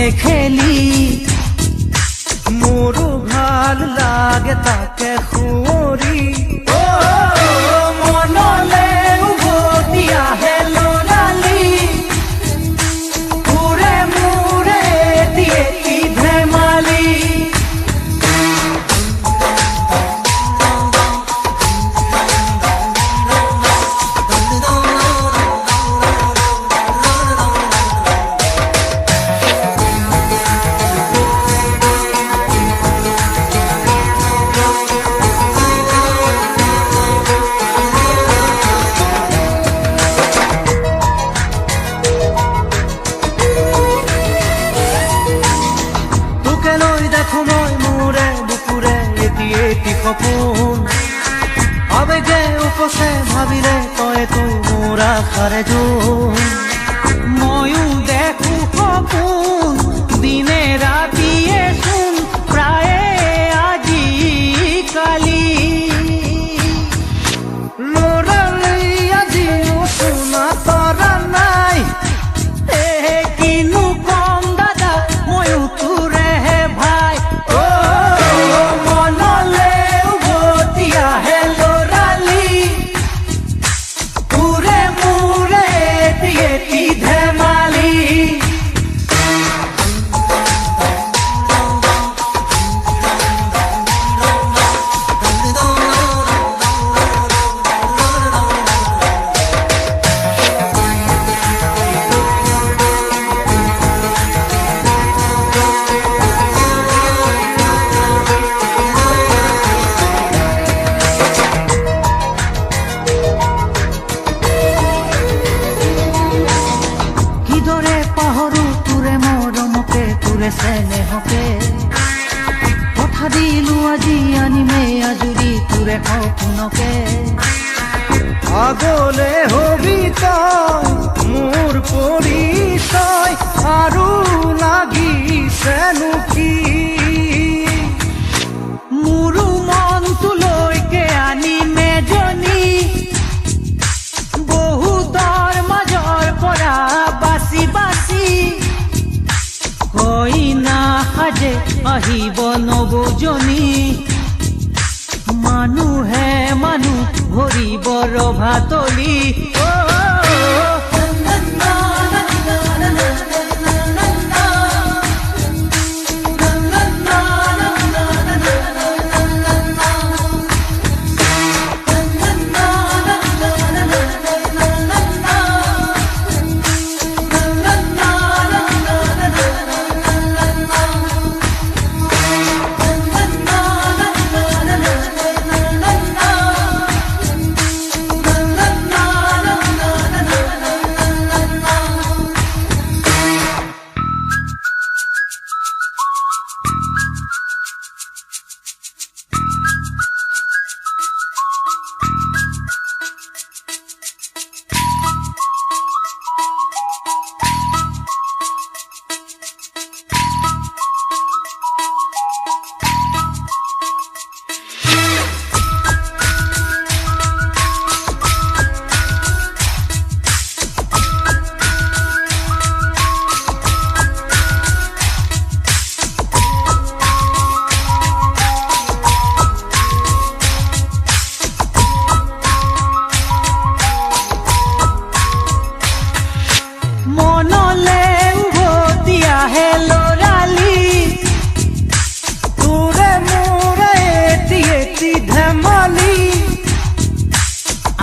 মৰমতে খেলি মোৰো ভাল লাগে তাকে সুঁৱৰি মনলে উভতি আহে ল'ৰালি ঘূৰে মূৰে দিয়ে কি ধেমালি সপোন আবেগে উপচে ভাবিলে তইতো মোৰ আশাৰে জোন ময়ো দেখো সপোন দিনে ৰাতিয়ে চোন প্ৰায়ে আজিকালি ল'ৰালি আজিও শুনা তৰা নাই কিনো কম দাদা ময়ো তোৰে ভাই স্নেহকে কথা দিলো আজি আনিমে আজুৰি তোৰে সপোনকে আগলে হবি তই মোৰ পৰিচয় আৰু লাগিছেনো কি মোৰো মনটোলৈকে আনিমে জনী বহুতৰ মাজৰ পৰা বাছি বাছি কইনা সাজে আহিব নবজনী মানুহে মানুহ ভৰিব ৰভাতলি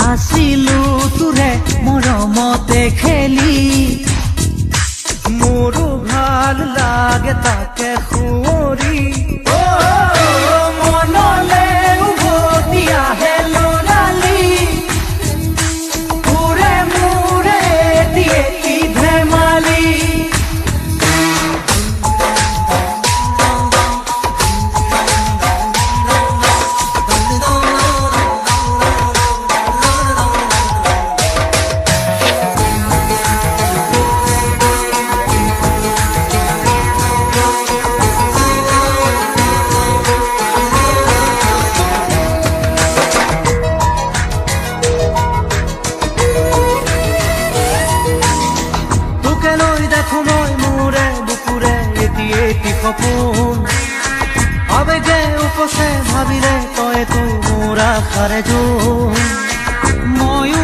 আছিলো তোৰে মৰমতে খেলি মোৰো ভাল লাগে তাকে সুঁৱৰি মনলে উভতি আহে ল'ৰালি ঘূৰে মূৰে দিয়ে কি ধেমালি এটি সপোন আবেগে উপচে ভাবিলে তই তো মোৰ আশাৰে জোন ময়ো